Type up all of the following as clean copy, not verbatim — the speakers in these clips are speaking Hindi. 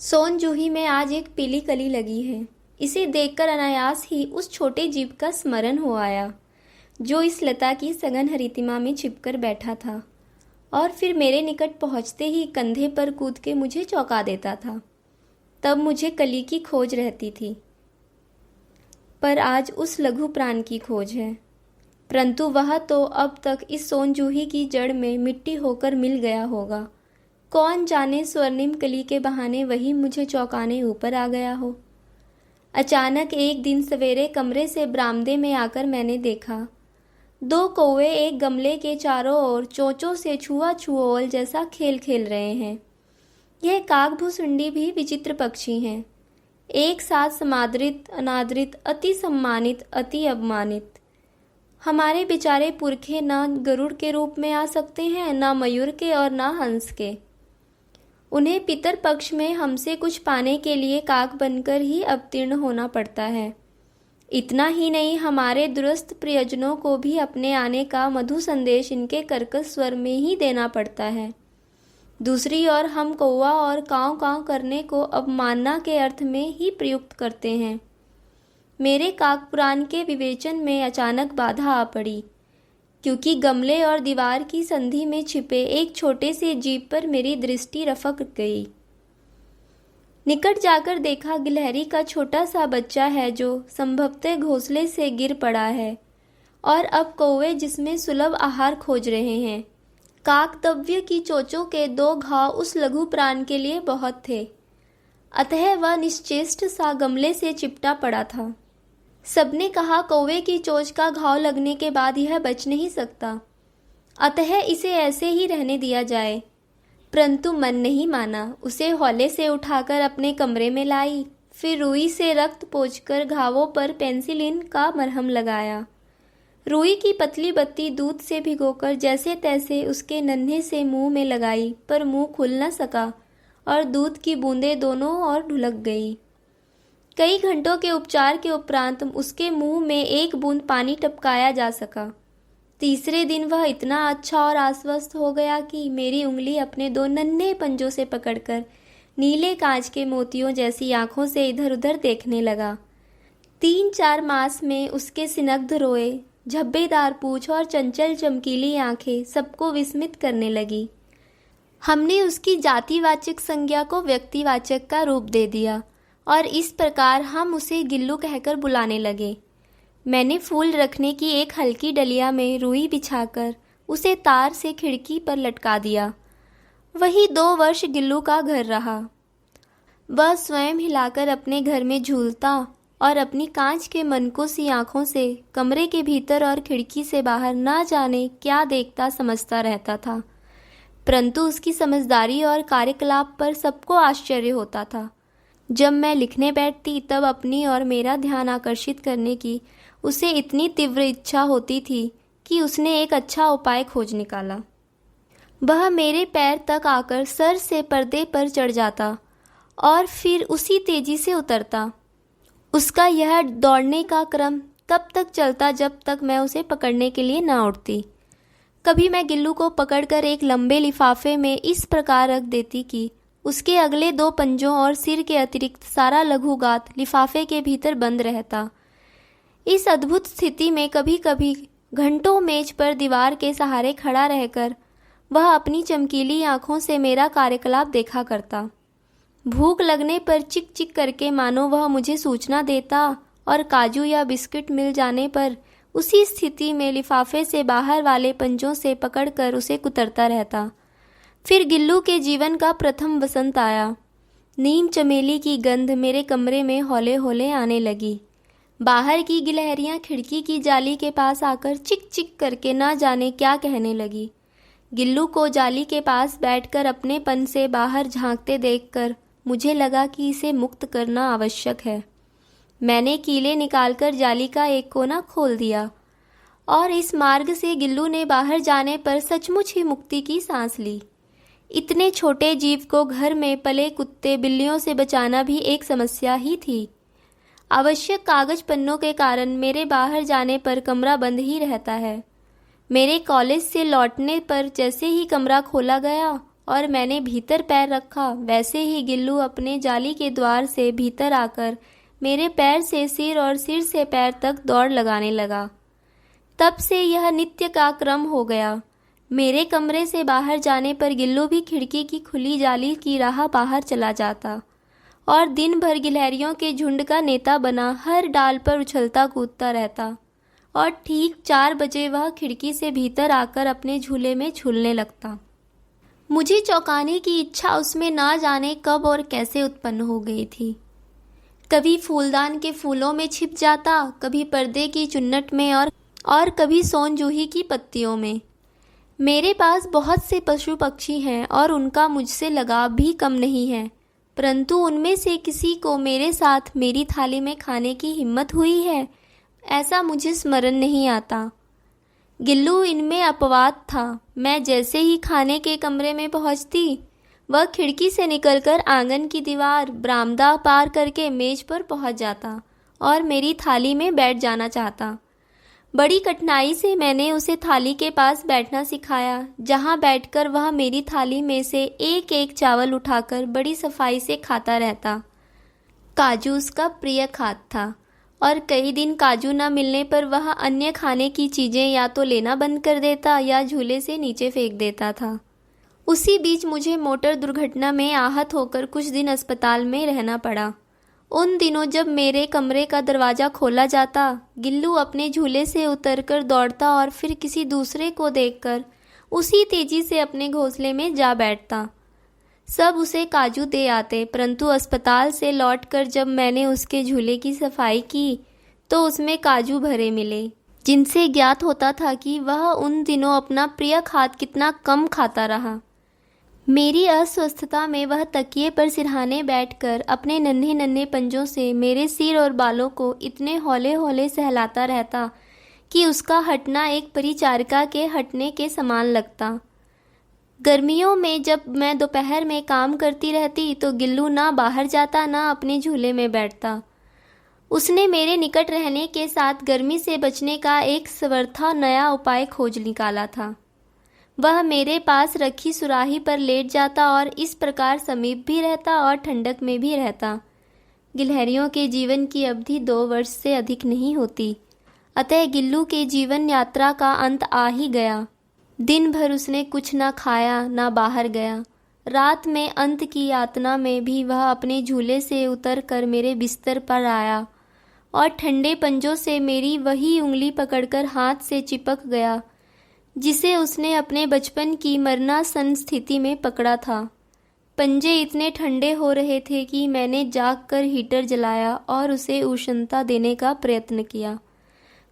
सोन जूही में आज एक पीली कली लगी है। इसे देखकर अनायास ही उस छोटे जीव का स्मरण हो आया जो इस लता की सघन हरितिमा में छिपकर बैठा था और फिर मेरे निकट पहुंचते ही कंधे पर कूद के मुझे चौंका देता था। तब मुझे कली की खोज रहती थी, पर आज उस लघु प्राण की खोज है। परंतु वह तो अब तक इस सोन जूही की जड़ में मिट्टी होकर मिल गया होगा। कौन जाने स्वर्णिम कली के बहाने वही मुझे चौंकाने ऊपर आ गया हो। अचानक एक दिन सवेरे कमरे से बरामदे में आकर मैंने देखा, दो कौवे एक गमले के चारों ओर चोंचों से छुआ-छुओल जैसा खेल खेल रहे हैं। यह काकभुसुंडी भी विचित्र पक्षी हैं, एक साथ समादरित, अनादरित, अति सम्मानित, अति अपमानित। हमारे बेचारे पुरखे न गरुड़ के रूप में आ सकते हैं, न मयूर के और न हंस के। उन्हें पितर पक्ष में हमसे कुछ पाने के लिए काक बनकर ही अवतीर्ण होना पड़ता है। इतना ही नहीं, हमारे दुरस्त प्रियजनों को भी अपने आने का मधु संदेश इनके कर्कश स्वर में ही देना पड़ता है। दूसरी ओर हम कौवा और कांव कांव करने को अवमानना के अर्थ में ही प्रयुक्त करते हैं। मेरे काक पुराण के विवेचन में अचानक बाधा आ पड़ी, क्योंकि गमले और दीवार की संधि में छिपे एक छोटे से जीव पर मेरी दृष्टि रफक गई। निकट जाकर देखा, गिलहरी का छोटा सा बच्चा है जो संभवतः घोंसले से गिर पड़ा है और अब कौवे जिसमें सुलभ आहार खोज रहे हैं। काकतव्य की चोंचों के दो घाव उस लघु प्राण के लिए बहुत थे, अतः वह निश्चेष्ट सा गमले से चिपटा पड़ा था। सबने कहा कौवे की चोंच का घाव लगने के बाद यह बच नहीं सकता, अतः इसे ऐसे ही रहने दिया जाए। परंतु मन नहीं माना। उसे हौले से उठाकर अपने कमरे में लाई, फिर रुई से रक्त पोंछकर घावों पर पेंसिलिन का मरहम लगाया। रुई की पतली बत्ती दूध से भिगोकर जैसे तैसे उसके नन्हे से मुंह में लगाई, पर मुंह खुल न सका और दूध की बूंदें दोनों ओर ढुलक गई। कई घंटों के उपचार के उपरांत उसके मुंह में एक बूंद पानी टपकाया जा सका। तीसरे दिन वह इतना अच्छा और आश्वस्त हो गया कि मेरी उंगली अपने दो नन्हे पंजों से पकड़कर नीले कांच के मोतियों जैसी आंखों से इधर उधर देखने लगा। 3-4 मास में उसके स्निग्ध रोए, झब्बेदार पूंछ और चंचल चमकीली आंखें सबको विस्मित करने लगी। हमने उसकी जातिवाचक संज्ञा को व्यक्तिवाचक का रूप दे दिया और इस प्रकार हम उसे गिल्लू कहकर बुलाने लगे। मैंने फूल रखने की एक हल्की डलिया में रुई बिछाकर उसे तार से खिड़की पर लटका दिया। वही 2 वर्ष गिल्लू का घर रहा। वह स्वयं हिलाकर अपने घर में झूलता और अपनी कांच के मनको सी आंखों से कमरे के भीतर और खिड़की से बाहर ना जाने क्या देखता समझता रहता था। परंतु उसकी समझदारी और कार्यकलाप पर सबको आश्चर्य होता था। जब मैं लिखने बैठती तब अपनी और मेरा ध्यान आकर्षित करने की उसे इतनी तीव्र इच्छा होती थी कि उसने एक अच्छा उपाय खोज निकाला। वह मेरे पैर तक आकर सर से पर्दे पर चढ़ जाता और फिर उसी तेजी से उतरता। उसका यह दौड़ने का क्रम तब तक चलता जब तक मैं उसे पकड़ने के लिए ना उठती। कभी मैं गिल्लू को पकड़कर एक लंबे लिफाफे में इस प्रकार रख देती कि उसके अगले 2 पंजों और सिर के अतिरिक्त सारा लघुगात लिफाफे के भीतर बंद रहता। इस अद्भुत स्थिति में कभी कभी घंटों मेज पर दीवार के सहारे खड़ा रहकर वह अपनी चमकीली आंखों से मेरा कार्यकलाप देखा करता। भूख लगने पर चिक चिक करके मानो वह मुझे सूचना देता और काजू या बिस्किट मिल जाने पर उसी स्थिति में लिफाफे से बाहर वाले पंजों से पकड़कर उसे कुतरता रहता। फिर गिल्लू के जीवन का प्रथम वसंत आया। नीम चमेली की गंध मेरे कमरे में हौले हौले आने लगी। बाहर की गिलहरियां खिड़की की जाली के पास आकर चिक चिक करके ना जाने क्या कहने लगी। गिल्लू को जाली के पास बैठकर अपनेपन से बाहर झांकते देखकर मुझे लगा कि इसे मुक्त करना आवश्यक है। मैंने कीले निकालकर जाली का एक कोना खोल दिया और इस मार्ग से गिल्लू ने बाहर जाने पर सचमुच ही मुक्ति की सांस ली। इतने छोटे जीव को घर में पले कुत्ते बिल्लियों से बचाना भी एक समस्या ही थी। आवश्यक कागज पन्नों के कारण मेरे बाहर जाने पर कमरा बंद ही रहता है। मेरे कॉलेज से लौटने पर जैसे ही कमरा खोला गया और मैंने भीतर पैर रखा, वैसे ही गिल्लू अपने जाली के द्वार से भीतर आकर मेरे पैर से सिर और सिर से पैर तक दौड़ लगाने लगा। तब से यह नित्य का क्रम हो गया। मेरे कमरे से बाहर जाने पर गिल्लू भी खिड़की की खुली जाली की राह बाहर चला जाता और दिन भर गिलहरियों के झुंड का नेता बना हर डाल पर उछलता कूदता रहता और ठीक 4 बजे वह खिड़की से भीतर आकर अपने झूले में झूलने लगता। मुझे चौंकाने की इच्छा उसमें ना जाने कब और कैसे उत्पन्न हो गई थी। कभी फूलदान के फूलों में छिप जाता, कभी पर्दे की चुन्नट में और कभी सोन जूही की पत्तियों में। मेरे पास बहुत से पशु पक्षी हैं और उनका मुझसे लगाव भी कम नहीं है, परंतु उनमें से किसी को मेरे साथ मेरी थाली में खाने की हिम्मत हुई है, ऐसा मुझे स्मरण नहीं आता। गिल्लू इनमें अपवाद था। मैं जैसे ही खाने के कमरे में पहुंचती, वह खिड़की से निकलकर आंगन की दीवार, बरामदा पार करके मेज पर पहुंच जाता और मेरी थाली में बैठ जाना चाहता। बड़ी कठिनाई से मैंने उसे थाली के पास बैठना सिखाया, जहां बैठकर वह मेरी थाली में से एक एक चावल उठाकर बड़ी सफाई से खाता रहता। काजू उसका प्रिय खाद्य था और कई दिन काजू न मिलने पर वह अन्य खाने की चीज़ें या तो लेना बंद कर देता या झूले से नीचे फेंक देता था। उसी बीच मुझे मोटर दुर्घटना में आहत होकर कुछ दिन अस्पताल में रहना पड़ा। उन दिनों जब मेरे कमरे का दरवाज़ा खोला जाता, गिल्लू अपने झूले से उतरकर दौड़ता और फिर किसी दूसरे को देखकर उसी तेजी से अपने घोंसले में जा बैठता। सब उसे काजू दे आते, परंतु अस्पताल से लौटकर जब मैंने उसके झूले की सफाई की तो उसमें काजू भरे मिले, जिनसे ज्ञात होता था कि वह उन दिनों अपना प्रिय खाद्य कितना कम खाता रहा। मेरी अस्वस्थता में वह तकिए पर सिरहाने बैठकर अपने नन्हे नन्हे पंजों से मेरे सिर और बालों को इतने हौले हौले सहलाता रहता कि उसका हटना एक परिचारिका के हटने के समान लगता। गर्मियों में जब मैं दोपहर में काम करती रहती तो गिल्लू ना बाहर जाता ना अपने झूले में बैठता। उसने मेरे निकट रहने के साथ गर्मी से बचने का एक स्वरथा नया उपाय खोज निकाला था। वह मेरे पास रखी सुराही पर लेट जाता और इस प्रकार समीप भी रहता और ठंडक में भी रहता। गिलहरियों के जीवन की अवधि 2 वर्ष से अधिक नहीं होती, अतः गिल्लू के जीवन यात्रा का अंत आ ही गया। दिन भर उसने कुछ ना खाया ना बाहर गया। रात में अंत की यातना में भी वह अपने झूले से उतरकर मेरे बिस्तर पर आया और ठंडे पंजों से मेरी वही उंगली पकड़कर हाथ से चिपक गया जिसे उसने अपने बचपन की मरणासन स्थिति में पकड़ा था। पंजे इतने ठंडे हो रहे थे कि मैंने जागकर हीटर जलाया और उसे उष्णता देने का प्रयत्न किया,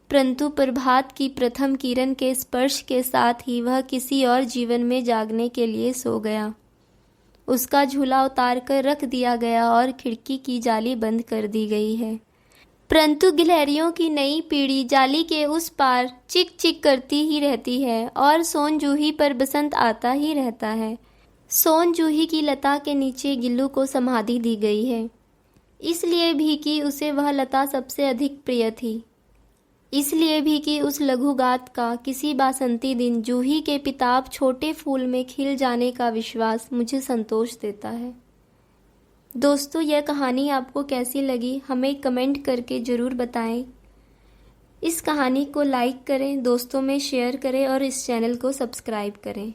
परंतु प्रभात की प्रथम किरण के स्पर्श के साथ ही वह किसी और जीवन में जागने के लिए सो गया। उसका झूला उतार कर रख दिया गया और खिड़की की जाली बंद कर दी गई है, परंतु गिलहरियों की नई पीढ़ी जाली के उस पार चिक चिक करती ही रहती है और सोन जूही पर बसंत आता ही रहता है। सोन जूही की लता के नीचे गिल्लू को समाधि दी गई है, इसलिए भी कि उसे वह लता सबसे अधिक प्रिय थी, इसलिए भी कि उस लघुगात का किसी बासंती दिन जूही के पिताब छोटे फूल में खिल जाने का विश्वास मुझे संतोष देता है। दोस्तों, यह कहानी आपको कैसी लगी हमें कमेंट करके ज़रूर बताएं। इस कहानी को लाइक करें, दोस्तों में शेयर करें और इस चैनल को सब्सक्राइब करें।